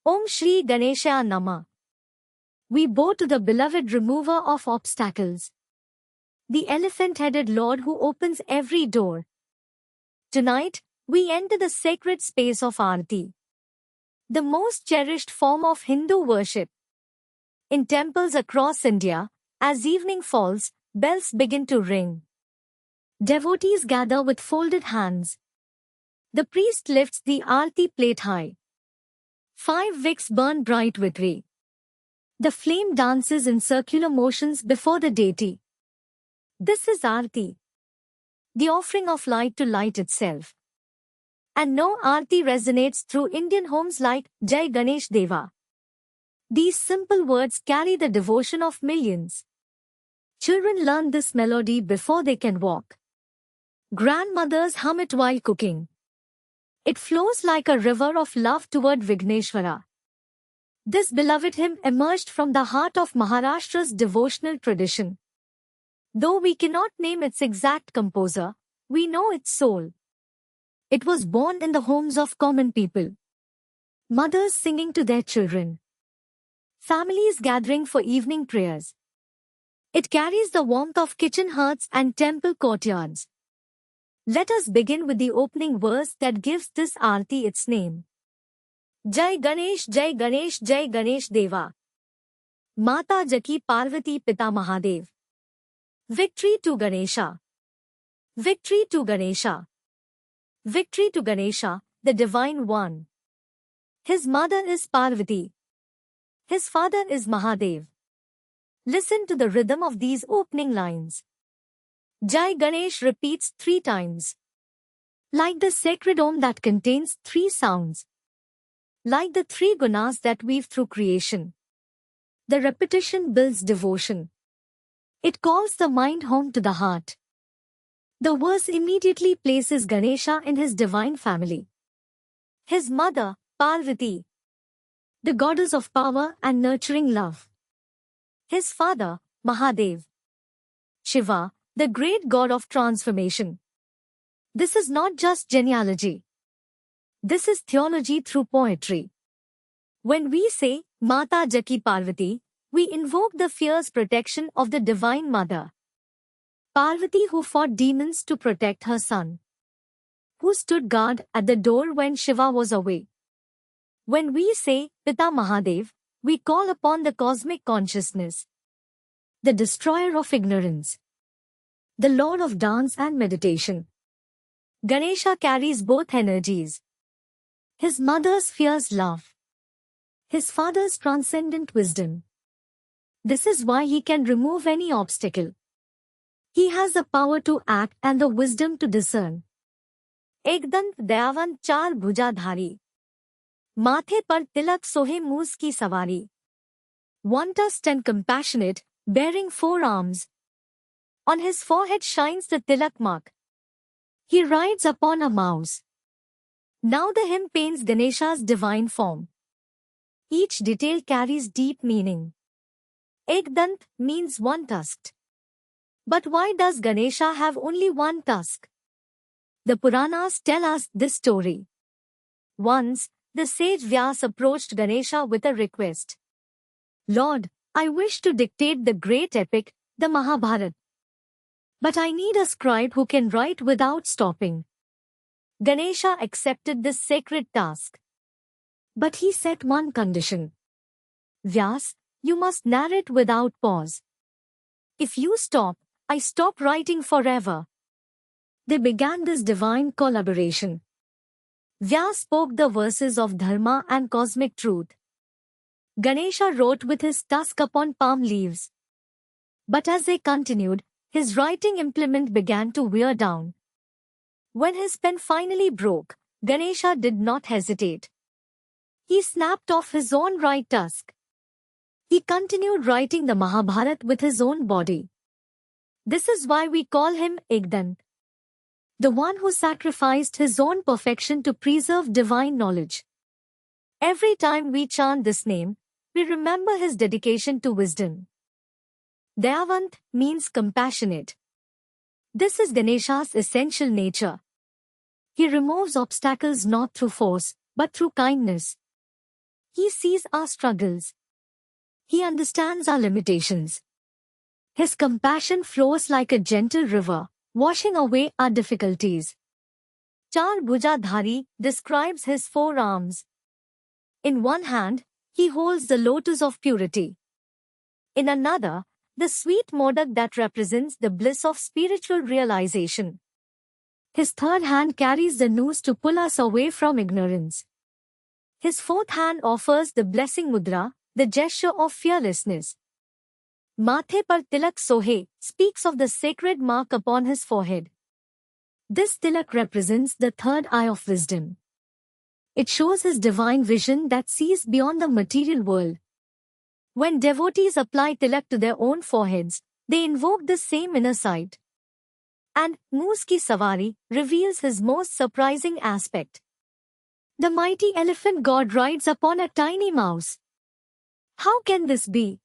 Om Shri Ganeshaya Namah. We bow to the beloved remover of obstacles, the elephant-headed Lord who opens every door. Tonight, we enter the sacred space of Aarti, the most cherished form of Hindu worship. In temples across India, as evening falls, bells begin to ring. Devotees gather with folded hands. The priest lifts the Aarti plate high. 5 wicks burn bright with ghee. The flame dances in circular motions before the deity. This is Aarti, the offering of light to light itself. And no Aarti resonates through Indian homes like Jai Ganesh Deva. These simple words carry the devotion of millions. Children learn this melody before they can walk. Grandmothers hum it while cooking. It flows like a river of love toward Vigneshwara. This beloved hymn emerged from the heart of Maharashtra's devotional tradition. Though we cannot name its exact composer, we know its soul. It was born in the homes of common people. Mothers singing to their children. Families gathering for evening prayers. It carries the warmth of kitchen hearths and temple courtyards. Let us begin with the opening verse that gives this Aarti its name. Jai Ganesh Jai Ganesh Jai Ganesh Deva. Mata Jaki Parvati Pita Mahadev. Victory to Ganesha. Victory to Ganesha. Victory to Ganesha, the Divine One. His mother is Parvati. His father is Mahadev. Listen to the rhythm of these opening lines. Jai Ganesh repeats 3 times. Like the sacred Om that contains 3 sounds. Like the 3 gunas that weave through creation. The repetition builds devotion. It calls the mind home to the heart. The verse immediately places Ganesha in his divine family. His mother, Parvati, the goddess of power and nurturing love. His father, Mahadev, Shiva, the great god of transformation. This is not just genealogy. This is theology through poetry. When we say, Mata Jaki Parvati, we invoke the fierce protection of the Divine Mother. Parvati who fought demons to protect her son. Who stood guard at the door when Shiva was away. When we say, Pita Mahadev, we call upon the cosmic consciousness. The destroyer of ignorance. The Lord of dance and meditation. Ganesha carries both energies. His mother's fierce love. His father's transcendent wisdom. This is why he can remove any obstacle. He has the power to act and the wisdom to discern. Ekdant Dayavant Char Bhujadhari. Mathe par tilak sohe moose ki savari. One-tusked and compassionate, bearing 4 arms. On his forehead shines the tilak mark. He rides upon a mouse. Now the hymn paints Ganesha's divine form. Each detail carries deep meaning. Ekdant means one-tusked. But why does Ganesha have only 1 tusk? The Puranas tell us this story. Once, the sage Vyas approached Ganesha with a request. Lord, I wish to dictate the great epic, the Mahabharata. But I need a scribe who can write without stopping. Ganesha accepted this sacred task. But he set one condition. Vyas, you must narrate without pause. If you stop, I stop writing forever. They began this divine collaboration. Vyas spoke the verses of dharma and cosmic truth. Ganesha wrote with his tusk upon palm leaves. But as they continued, his writing implement began to wear down. When his pen finally broke, Ganesha did not hesitate. He snapped off his own right tusk. He continued writing the Mahabharata with his own body. This is why we call him Ekdant, the one who sacrificed his own perfection to preserve divine knowledge. Every time we chant this name, we remember his dedication to wisdom. Dayavant means compassionate. This is Ganesha's essential nature. He removes obstacles not through force, but through kindness. He sees our struggles. He understands our limitations. His compassion flows like a gentle river, washing away our difficulties. Char Bhujadhari describes his four arms. In one hand, he holds the lotus of purity. In another, the sweet modak that represents the bliss of spiritual realization. His third hand carries the noose to pull us away from ignorance. His fourth hand offers the blessing mudra, the gesture of fearlessness. Mathe par tilak sohe speaks of the sacred mark upon his forehead. This tilak represents the third eye of wisdom. It shows his divine vision that sees beyond the material world. When devotees apply tilak to their own foreheads, they invoke the same inner sight. And Moose Ki Savari reveals his most surprising aspect. The mighty elephant god rides upon a tiny mouse. How can this be?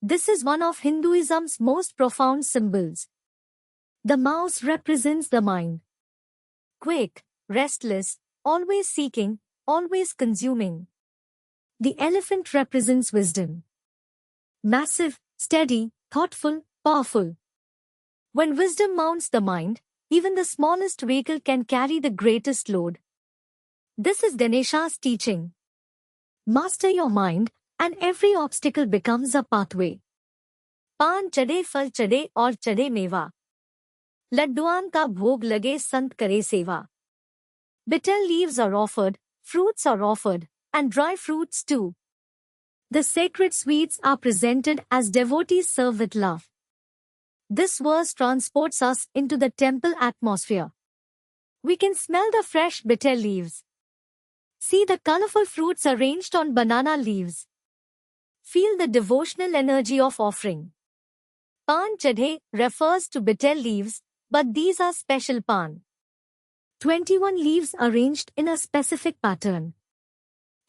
This is one of Hinduism's most profound symbols. The mouse represents the mind. Quick, restless, always seeking, always consuming. The elephant represents wisdom. Massive, steady, thoughtful, powerful. When wisdom mounts the mind, even the smallest vehicle can carry the greatest load. This is Ganesha's teaching. Master your mind, and every obstacle becomes a pathway. पान चढ़े फल चढ़े और चढ़े मेवा. लड्डुआन का भोग लगे संत करे सेवा. Bitter leaves are offered, fruits are offered, and dry fruits too. The sacred sweets are presented as devotees serve with love. This verse transports us into the temple atmosphere. We can smell the fresh bitter leaves. See the colorful fruits arranged on banana leaves. Feel the devotional energy of offering. Pan chadhe refers to bitter leaves, but these are special pan. 21 leaves arranged in a specific pattern.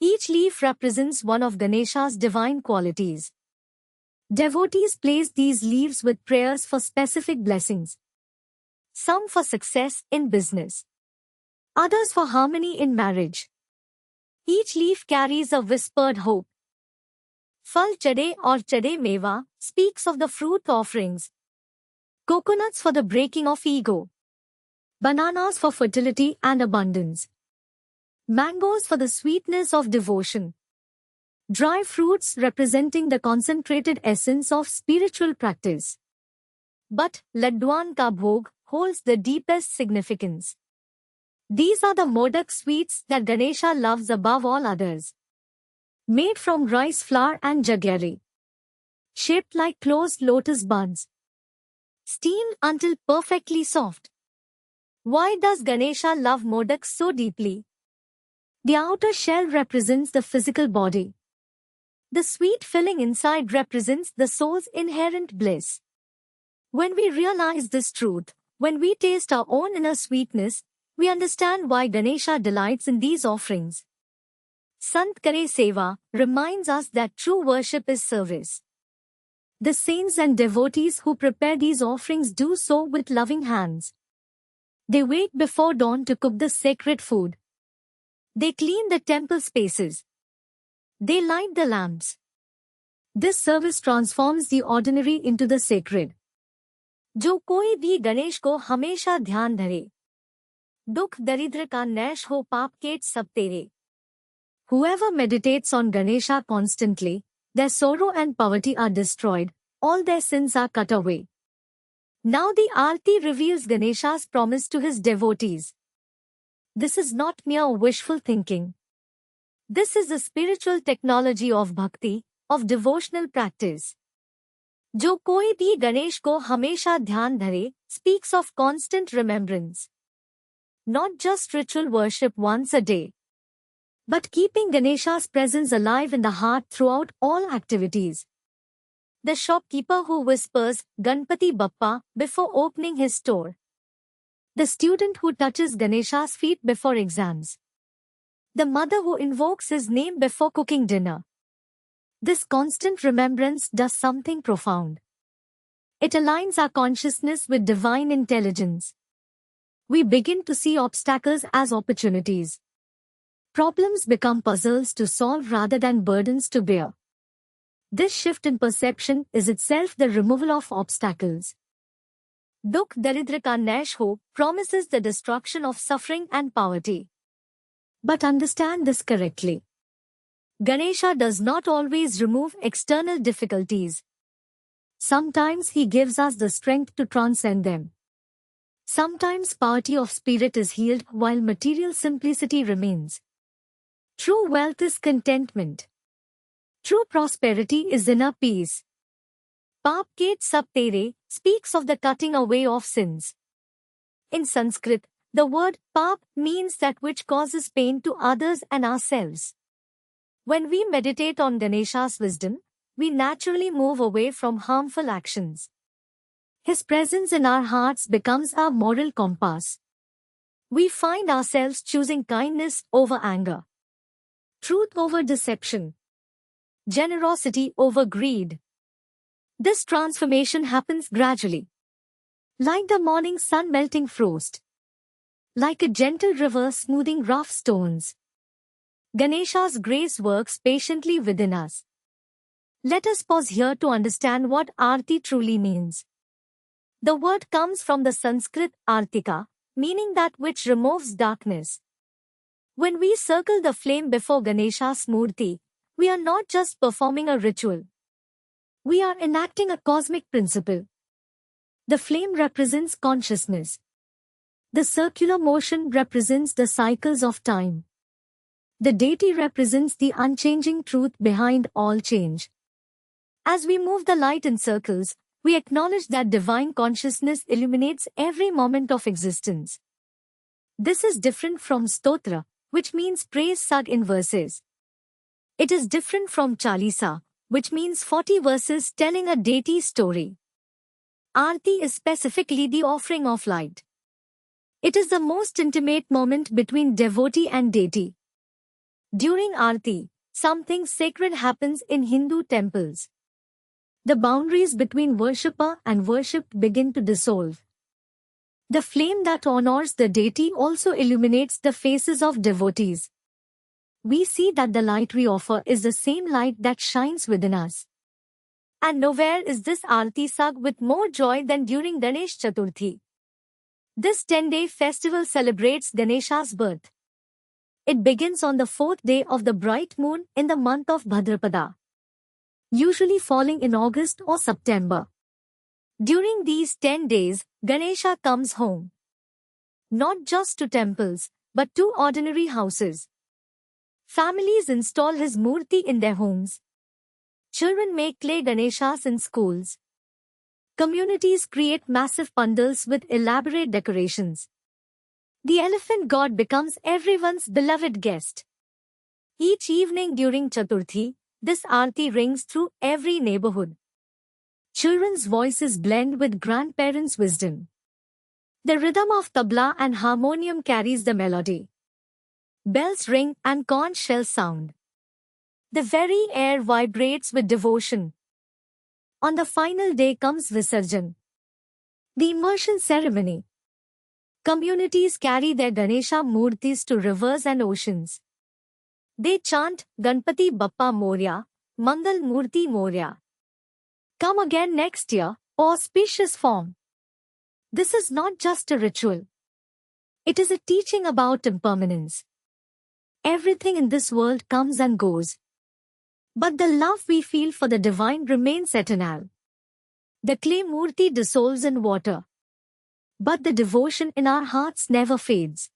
Each leaf represents one of Ganesha's divine qualities. Devotees place these leaves with prayers for specific blessings. Some for success in business. Others for harmony in marriage. Each leaf carries a whispered hope. Fal chade or chade meva speaks of the fruit offerings. Coconuts for the breaking of ego. Bananas for fertility and abundance. Mangoes for the sweetness of devotion. Dry fruits representing the concentrated essence of spiritual practice. But Ladduan ka bhog holds the deepest significance. These are the modak sweets that Ganesha loves above all others. Made from rice flour and jaggery. Shaped like closed lotus buds. Steamed until perfectly soft. Why does Ganesha love modak so deeply? The outer shell represents the physical body. The sweet filling inside represents the soul's inherent bliss. When we realize this truth, when we taste our own inner sweetness, we understand why Ganesha delights in these offerings. Sant Kare Seva reminds us that true worship is service. The saints and devotees who prepare these offerings do so with loving hands. They wait before dawn to cook the sacred food. They clean the temple spaces. They light the lamps. This service transforms the ordinary into the sacred. जो कोई भी गणेश को हमेशा ध्यान धरे. दुख दरिद्र का नैश हो पाप केट सब तेरे. Whoever meditates on Ganesha constantly, their sorrow and poverty are destroyed, all their sins are cut away. Now the Aarti reveals Ganesha's promise to his devotees. This is not mere wishful thinking. This is the spiritual technology of bhakti, of devotional practice. जो कोई भी गणेश को हमेशा ध्यान धरे speaks of constant remembrance. Not just ritual worship once a day, but keeping Ganesha's presence alive in the heart throughout all activities. The shopkeeper who whispers Ganpati Bappa before opening his store. The student who touches Ganesha's feet before exams. The mother who invokes his name before cooking dinner. This constant remembrance does something profound. It aligns our consciousness with divine intelligence. We begin to see obstacles as opportunities. Problems become puzzles to solve rather than burdens to bear. This shift in perception is itself the removal of obstacles. Dukh Daridra Ka Naish Ho promises the destruction of suffering and poverty. But understand this correctly. Ganesha does not always remove external difficulties. Sometimes he gives us the strength to transcend them. Sometimes poverty of spirit is healed while material simplicity remains. True wealth is contentment. True prosperity is inner peace. Paap Ket Sab Tere speaks of the cutting away of sins. In Sanskrit, the word paap means that which causes pain to others and ourselves. When we meditate on Ganesha's wisdom, we naturally move away from harmful actions. His presence in our hearts becomes our moral compass. We find ourselves choosing kindness over anger, truth over deception, generosity over greed. This transformation happens gradually. Like the morning sun melting frost. Like a gentle river smoothing rough stones. Ganesha's grace works patiently within us. Let us pause here to understand what Aarti truly means. The word comes from the Sanskrit Artika, meaning that which removes darkness. When we circle the flame before Ganesha's Murti, we are not just performing a ritual. We are enacting a cosmic principle. The flame represents consciousness. The circular motion represents the cycles of time. The deity represents the unchanging truth behind all change. As we move the light in circles, we acknowledge that divine consciousness illuminates every moment of existence. This is different from stotra, which means praise sung in verses. It is different from Chalisa, which means 40 verses telling a deity story. Aarti is specifically the offering of light. It is the most intimate moment between devotee and deity. During Aarti, something sacred happens in Hindu temples. The boundaries between worshipper and worshipped begin to dissolve. The flame that honors the deity also illuminates the faces of devotees. We see that the light we offer is the same light that shines within us. And nowhere is this Aarti sung with more joy than during Ganesh Chaturthi. This 10-day festival celebrates Ganesha's birth. It begins on the 4th day of the bright moon in the month of Bhadrapada, usually falling in August or September. During these 10 days, Ganesha comes home. Not just to temples, but to ordinary houses. Families install his Murti in their homes. Children make clay Ganeshas in schools. Communities create massive pandals with elaborate decorations. The elephant god becomes everyone's beloved guest. Each evening during Chaturthi, this Aarti rings through every neighborhood. Children's voices blend with grandparents' wisdom. The rhythm of tabla and harmonium carries the melody. Bells ring and conch shells sound. The very air vibrates with devotion. On the final day comes Visarjan, the immersion ceremony. Communities carry their Ganesha Murtis to rivers and oceans. They chant Ganpati Bappa Moria, Mangal Murti Moria. Come again next year, auspicious form. This is not just a ritual. It is a teaching about impermanence. Everything in this world comes and goes. But the love we feel for the divine remains eternal. The clay murti dissolves in water. But the devotion in our hearts never fades.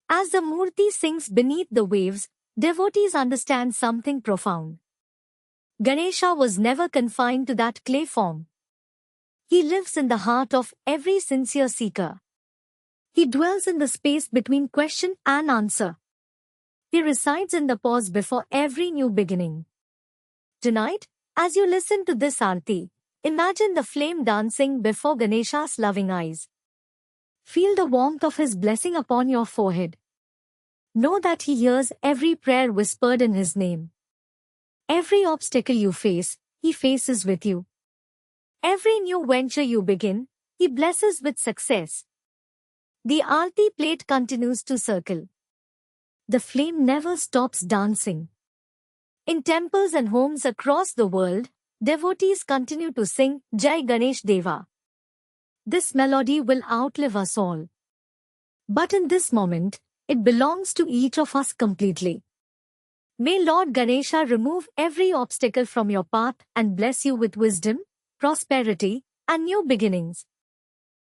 As the murti sinks beneath the waves, devotees understand something profound. Ganesha was never confined to that clay form. He lives in the heart of every sincere seeker. He dwells in the space between question and answer. He resides in the pause before every new beginning. Tonight, as you listen to this Aarti, imagine the flame dancing before Ganesha's loving eyes. Feel the warmth of his blessing upon your forehead. Know that he hears every prayer whispered in his name. Every obstacle you face, he faces with you. Every new venture you begin, he blesses with success. The Aarti plate continues to circle. the flame never stops dancing. In temples and homes across the world, devotees continue to sing Jai Ganesh Deva. This melody will outlive us all. But in this moment, it belongs to each of us completely. May Lord Ganesha remove every obstacle from your path and bless you with wisdom, prosperity, and new beginnings.